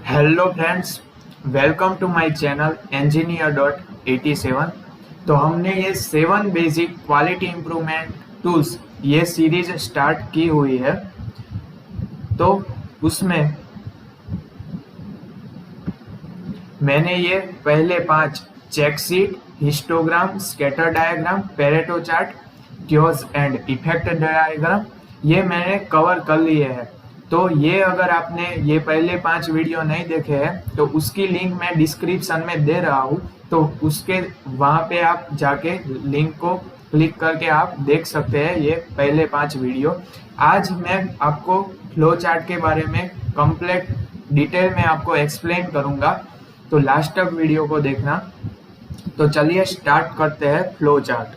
Hello friends, welcome to my channel engineer.87। तो हमने ये 7 बेसिक क्वालिटी इम्प्रूवमेंट टूल्स ये सीरीज स्टार्ट की हुई है। तो उसमें मैंने ये पहले 5 check sheet, histogram, scatter diagram, pareto chart, cause and effect diagram ये मैंने कवर कर लिए हैं। तो ये अगर आपने ये पहले 5 वीडियो नहीं देखे हैं तो उसकी लिंक मैं डिस्क्रिप्शन में दे रहा हूँ, तो उसके वहाँ पे आप जाके लिंक को क्लिक करके आप देख सकते हैं ये पहले 5 वीडियो। आज मैं आपको फ्लो चार्ट के बारे में कंप्लीट डिटेल में आपको एक्सप्लेन करूँगा, तो लास्ट तक वीडियो को देखना। तो चलिए स्टार्ट करते हैं flow chart.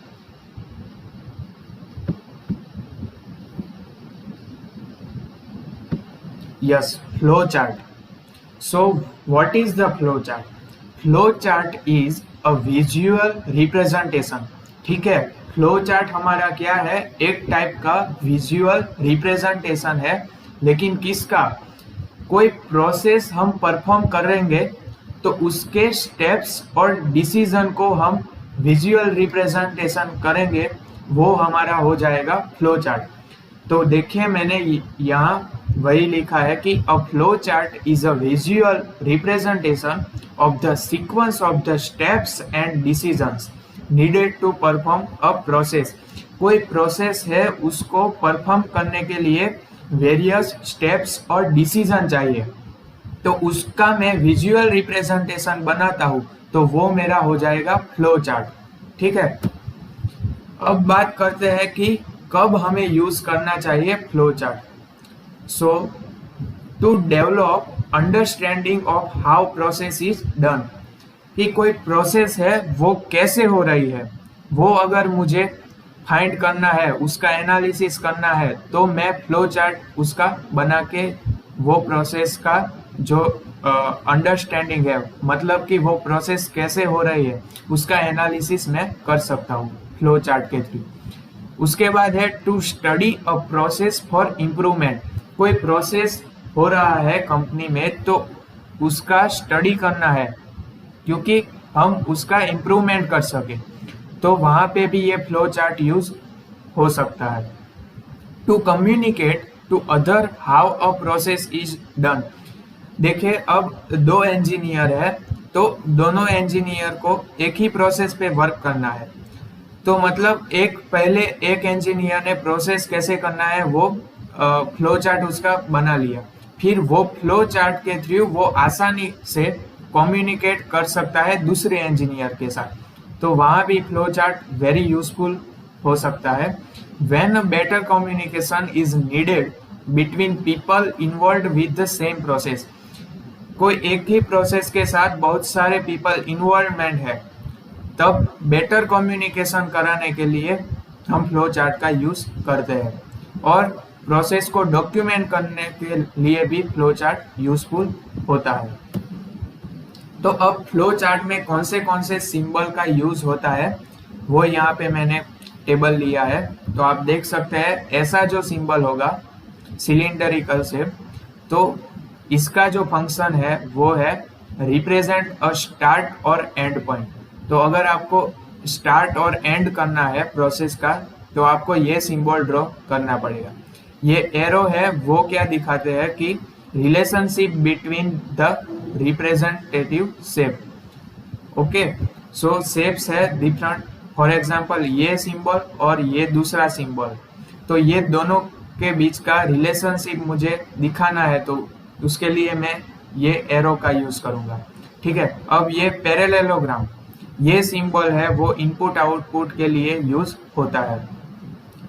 Yes, flow chart. So, what is the flow chart? Flow chart is a visual representation. ठीक है, फ्लो चार्ट हमारा क्या है? एक टाइप का विजुअल रिप्रेजेंटेशन है, लेकिन किसका? कोई प्रोसेस हम परफॉर्म करेंगे तो उसके स्टेप्स और डिसीजन को हम विजुअल रिप्रेजेंटेशन करेंगे, वो हमारा हो जाएगा फ्लो चार्ट। तो देखिए मैंने यहाँ वही लिखा है कि a flow chart is a visual representation of the sequence of the steps and decisions needed to perform a process. कोई प्रोसेस है, उसको परफॉर्म करने के लिए वेरियस स्टेप्स और डिसीजन चाहिए, तो उसका मैं विजुअल रिप्रेजेंटेशन बनाता हूँ, तो वो मेरा हो जाएगा फ्लो चार्ट। ठीक है, अब बात करते हैं कि कब हमें यूज करना चाहिए flow chart. So, to develop understanding of how process is done, कि कोई प्रोसेस है वो कैसे हो रही है, वो अगर मुझे फाइंड करना है, उसका एनालिसिस करना है, तो मैं फ्लो चार्ट उसका बना के वो प्रोसेस का जो अंडरस्टैंडिंग है, मतलब कि वो प्रोसेस कैसे हो रही है, उसका एनालिसिस मैं कर सकता हूँ फ्लो चार्ट के थ्रू। उसके बाद है to study a process for improvement. कोई प्रोसेस हो रहा है कंपनी में, तो उसका स्टडी करना है, क्योंकि हम उसका इम्प्रूवमेंट कर सके, तो वहाँ पे भी ये फ्लो चार्ट यूज हो सकता है। To communicate to other how a process is done. देखिए, अब 2 इंजीनियर है, तो दोनों इंजीनियर को एक ही प्रोसेस पे वर्क करना है, तो मतलब पहले एक इंजीनियर ने प्रोसेस कैसे करना है वो फ्लो चार्ट उसका बना लिया, फिर वो फ्लो चार्ट के थ्रू वो आसानी से कम्युनिकेट कर सकता है दूसरे इंजीनियर के साथ, तो वहाँ भी फ्लो चार्ट वेरी यूजफुल हो सकता है। When a better communication is needed between people involve with the same process. कोई एक ही प्रोसेस के साथ बहुत सारे पीपल इन्वॉल्वमेंट है, तब बेटर कम्युनिकेशन कराने के लिए हम फ्लो चार्ट का यूज करते हैं, और प्रोसेस को डॉक्यूमेंट करने के लिए भी फ्लो चार्ट यूजफुल होता है। तो अब फ्लो चार्ट में कौन से सिंबल का यूज होता है वो यहाँ पे मैंने टेबल लिया है, तो आप देख सकते हैं ऐसा जो सिंबल होगा सिलेंडरिकल शेप, तो इसका जो फंक्शन है वो है रिप्रेजेंट अ स्टार्ट और एंड पॉइंट। तो अगर आपको स्टार्ट और एंड करना है प्रोसेस का, तो आपको ये सिंबल ड्रॉ करना पड़ेगा। ये एरो है वो क्या दिखाते हैं कि relationship between the representative shape. Okay, so shapes है डिफरेंट, फॉर एग्जांपल ये सिंबल और ये दूसरा सिंबल, तो ये दोनों के बीच का रिलेशनशिप मुझे दिखाना है, तो उसके लिए मैं ये एरो का यूज करूंगा। ठीक है, अब ये पैरेललोग्राम, ये सिंबल है वो इनपुट आउटपुट के लिए यूज होता है।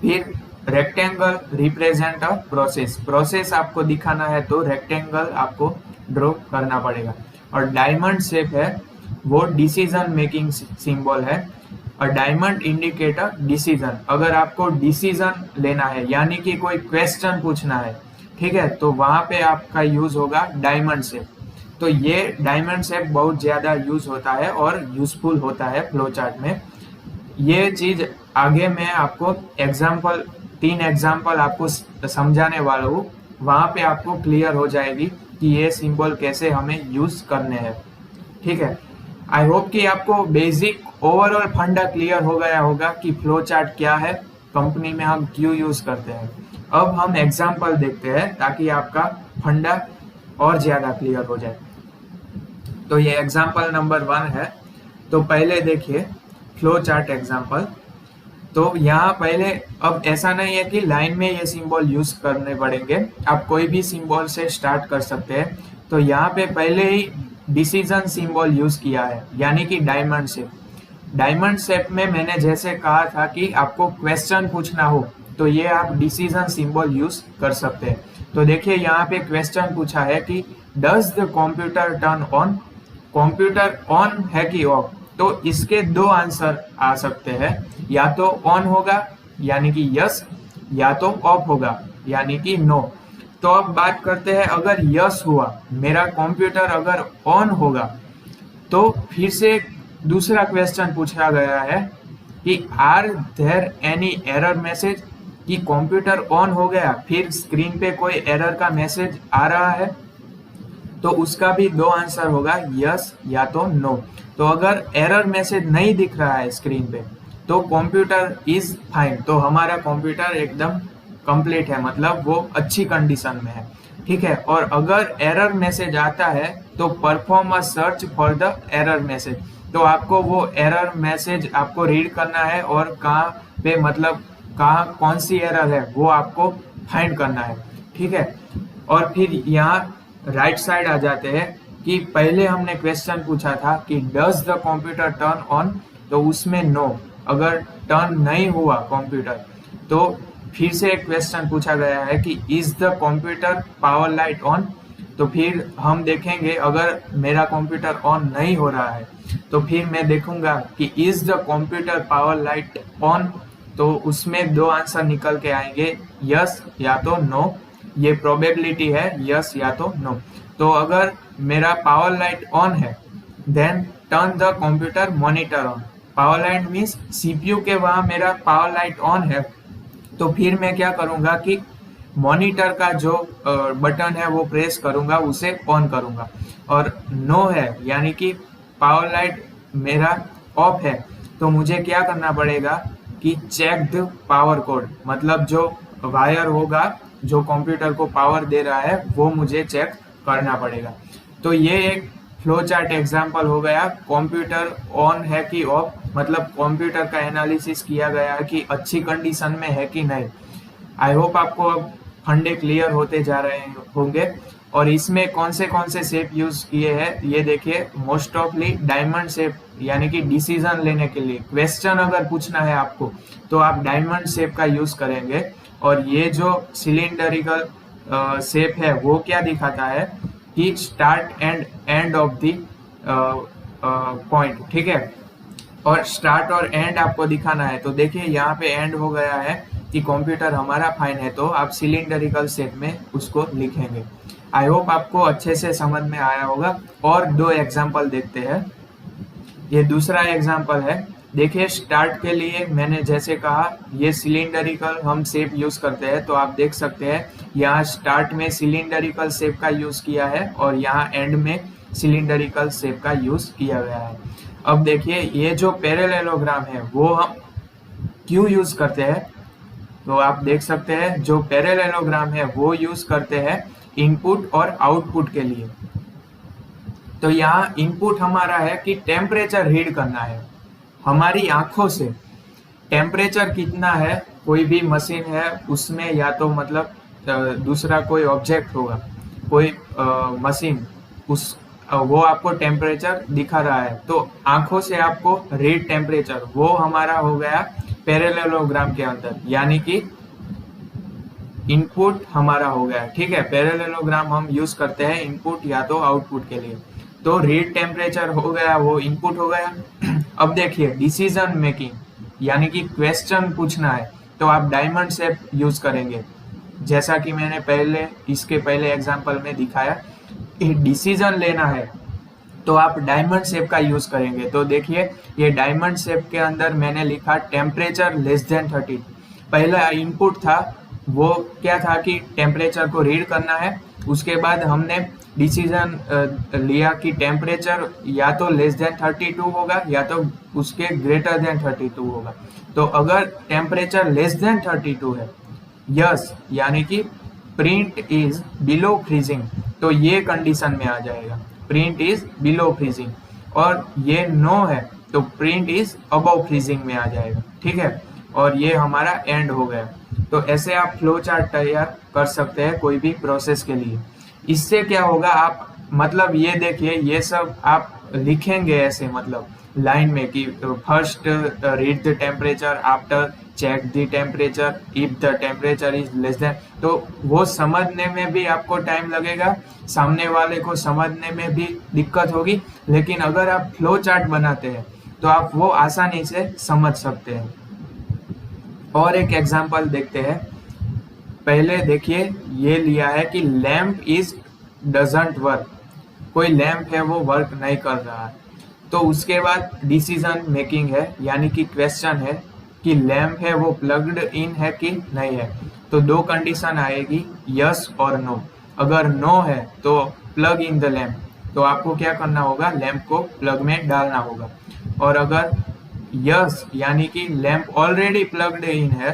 फिर रेक्टेंगल रिप्रेजेंट अ प्रोसेस आपको दिखाना है, तो रेक्टेंगल आपको ड्रॉ करना पड़ेगा। और डायमंड शेप है वो डिसीजन मेकिंग सिंबल है, और डायमंड इंडिकेट अ डिसीजन। अगर आपको डिसीजन लेना है, यानी कि कोई क्वेश्चन पूछना है, ठीक है, तो वहां पे आपका यूज होगा डायमंड शेप। तो ये डायमंड शेप बहुत ज्यादा यूज होता है और यूजफुल होता है फ्लो चार्ट में। ये चीज आगे मैं आपको 3 एग्जाम्पल आपको समझाने वाला हूँ, वहां पे आपको क्लियर हो जाएगी कि ये सिंबल कैसे हमें यूज करने हैं। ठीक है, आई होप कि आपको बेसिक ओवरऑल फंडा क्लियर हो गया होगा कि फ्लो चार्ट क्या है, कंपनी में हम क्यों यूज करते हैं। अब हम एग्जाम्पल देखते हैं ताकि आपका फंडा और ज्यादा क्लियर हो जाए। तो ये एग्जाम्पल नंबर 1 है। तो पहले देखिए फ्लो चार्ट एग्जाम्पल। तो यहाँ पहले, अब ऐसा नहीं है कि लाइन में ये सिंबल यूज करने पड़ेंगे, आप कोई भी सिंबल से स्टार्ट कर सकते हैं। तो यहाँ पे पहले ही डिसीजन सिंबल यूज किया है, यानी कि डायमंड शेप। डायमंड शेप में मैंने जैसे कहा था कि आपको क्वेश्चन पूछना हो तो ये आप डिसीजन सिंबल यूज कर सकते हैं। तो देखिए यहाँ पे क्वेश्चन पूछा है कि does the computer turn on, computer on है कि ऑफ। तो इसके दो आंसर आ सकते हैं, या तो ऑन होगा यानी कि यस, या तो ऑफ होगा यानी कि नो। तो अब बात करते हैं, अगर यस हुआ, मेरा कंप्यूटर अगर ऑन होगा, तो फिर से दूसरा क्वेश्चन पूछा गया है कि are there any error message, कि कंप्यूटर ऑन हो गया फिर स्क्रीन पे कोई एरर का मैसेज आ रहा है। तो उसका भी दो आंसर होगा, यस या तो नो। तो अगर एरर मैसेज नहीं दिख रहा है स्क्रीन पे तो कंप्यूटर इज फाइन, तो हमारा कंप्यूटर एकदम कंप्लीट है, मतलब वो अच्छी कंडीशन में है। ठीक है, और अगर एरर मैसेज आता है तो perform a search for the error message. तो आपको वो एरर मैसेज आपको रीड करना है और कहाँ पे, मतलब कहाँ कौन सी एरर है वो आपको फाइंड करना है। ठीक है, और फिर यहाँ राइट साइड आ जाते हैं कि पहले हमने क्वेश्चन पूछा था कि does the computer turn on, तो उसमें नो, अगर टर्न नहीं हुआ कंप्यूटर तो फिर से एक क्वेश्चन पूछा गया है कि is the computer power light on. तो फिर हम देखेंगे अगर मेरा कंप्यूटर ऑन नहीं हो रहा है तो फिर मैं देखूंगा कि is the computer power light on, तो उसमें दो आंसर निकल के आएंगे, यस या तो नो। ये प्रोबेबिलिटी है, यस या तो नो। तो अगर मेरा पावर लाइट ऑन है then turn the computer monitor on. Power light means CPU के वहां मेरा पावर लाइट ऑन है, तो फिर मैं क्या करूंगा कि मॉनिटर का जो बटन है वो प्रेस करूंगा, उसे ऑन करूंगा। और नो है यानी कि पावर लाइट मेरा ऑफ है, तो मुझे क्या करना पड़ेगा कि चेक द पावर कोड, मतलब जो वायर होगा जो कंप्यूटर को पावर दे रहा है वो मुझे चेक करना पड़ेगा। तो ये एक फ्लो चार्ट एग्जाम्पल हो गया, कंप्यूटर ऑन है कि ऑफ, मतलब कंप्यूटर का एनालिसिस किया गया है कि अच्छी कंडीशन में है कि नहीं। आई होप आपको अब फंडे क्लियर होते जा रहे होंगे। और इसमें कौन से शेप यूज किए हैं ये देखिए, मोस्ट ऑफली डायमंड शेप, यानी कि डिसीजन लेने के लिए, क्वेश्चन अगर पूछना है आपको तो आप डायमंड शेप का यूज करेंगे। और ये जो सिलेंडरिकल शेप है वो क्या दिखाता है कि start and end of the point. ठीक है, और स्टार्ट और एंड आपको दिखाना है। तो देखिए यहाँ पे एंड हो गया है कि कंप्यूटर हमारा फाइन है, तो आप सिलेंडरिकल शेप में उसको लिखेंगे। आई होप आपको अच्छे से समझ में आया होगा। और दो एग्जाम्पल देखते हैं। ये दूसरा एग्जाम्पल है, देखिए स्टार्ट के लिए मैंने जैसे कहा ये सिलेंडरिकल हम शेप यूज करते हैं, तो आप देख सकते हैं यहाँ स्टार्ट में सिलेंडरिकल शेप का यूज किया है और यहाँ एंड में सिलेंडरिकल शेप का यूज किया गया है। अब देखिए ये जो पैरेललोग्राम है वो हम क्यों यूज करते हैं, तो आप देख सकते हैं जो पैरेललोग्राम है वो यूज करते हैं इनपुट और आउटपुट के लिए। तो यहाँ इनपुट हमारा है कि टेम्परेचर रीड करना है हमारी आंखों से। टेम्परेचर कितना है, कोई भी मशीन है उसमें, या तो मतलब दूसरा कोई ऑब्जेक्ट होगा, कोई मशीन, उस वो आपको टेम्परेचर दिखा रहा है, तो आंखों से आपको रीड टेम्परेचर, वो हमारा हो गया पैरेललोग्राम के अंदर, यानी कि इनपुट हमारा हो गया। ठीक है, पैरेललोग्राम हम यूज करते हैं इनपुट या तो आउटपुट के लिए। तो रीड टेम्परेचर हो गया, वो इनपुट हो गया। अब देखिए डिसीजन मेकिंग, यानी कि क्वेश्चन पूछना है, तो आप डायमंड शेप यूज करेंगे, जैसा कि मैंने इसके पहले एग्जांपल में दिखाया। डिसीजन लेना है तो आप डायमंड शेप का यूज करेंगे। तो देखिए ये डायमंड शेप के अंदर मैंने लिखा टेम्परेचर लेस देन 30। पहला इनपुट था वो क्या था कि टेम्परेचर को रीड करना है। उसके बाद हमने डिसीजन लिया कि टेम्परेचर या तो लेस देन 32 होगा या तो उसके ग्रेटर देन 32 होगा। तो अगर टेम्परेचर लेस देन 32 है, यस, यानी कि प्रिंट इज बिलो फ्रीजिंग, तो ये कंडीशन में आ जाएगा, प्रिंट इज बिलो फ्रीजिंग। और ये नो है तो प्रिंट इज अबव फ्रीजिंग में आ जाएगा, ठीक है। और ये हमारा एंड हो गया। तो ऐसे आप फ्लो चार्ट तैयार कर सकते हैं कोई भी प्रोसेस के लिए। इससे क्या होगा, आप मतलब ये देखिए, ये सब आप लिखेंगे ऐसे, मतलब लाइन में कि first read the temperature, after check the temperature, if the temperature is less than, तो वो समझने में भी आपको टाइम लगेगा, सामने वाले को समझने में भी दिक्कत होगी। लेकिन अगर आप फ्लो चार्ट बनाते हैं तो आप वो आसानी से समझ सकते हैं। और एक एग्जांपल देखते हैं। पहले देखिए, ये लिया है कि लैम्प इज डजंट वर्क, कोई लैम्प है वो वर्क नहीं कर रहा है। तो उसके बाद डिसीजन मेकिंग है, यानी कि क्वेश्चन है कि लैम्प है वो प्लग्ड इन है कि नहीं है। तो दो कंडीशन आएगी, यस और नो। अगर नो है तो प्लग इन द लैम्प, तो आपको क्या करना होगा, लैम्प को प्लग में डालना होगा। और अगर यस यानी कि लैम्प ऑलरेडी प्लग्ड इन है,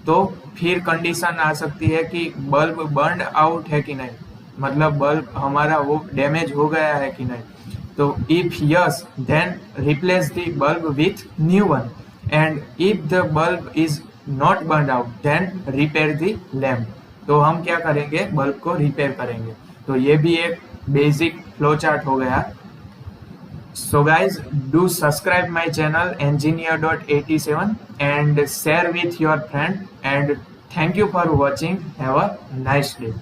तो फिर कंडीशन आ सकती है कि बल्ब बर्न आउट है कि नहीं, मतलब बल्ब हमारा वो डैमेज हो गया है कि नहीं। तो if yes, then replace the bulb with new one, and if the bulb is not burn out, then repair the lamp. तो हम क्या करेंगे, बल्ब को रिपेयर करेंगे। तो ये भी एक बेसिक फ्लो चार्ट हो गया। So guys, do subscribe my channel engineer.87 and share with your friend, and thank you for watching. Have a nice day.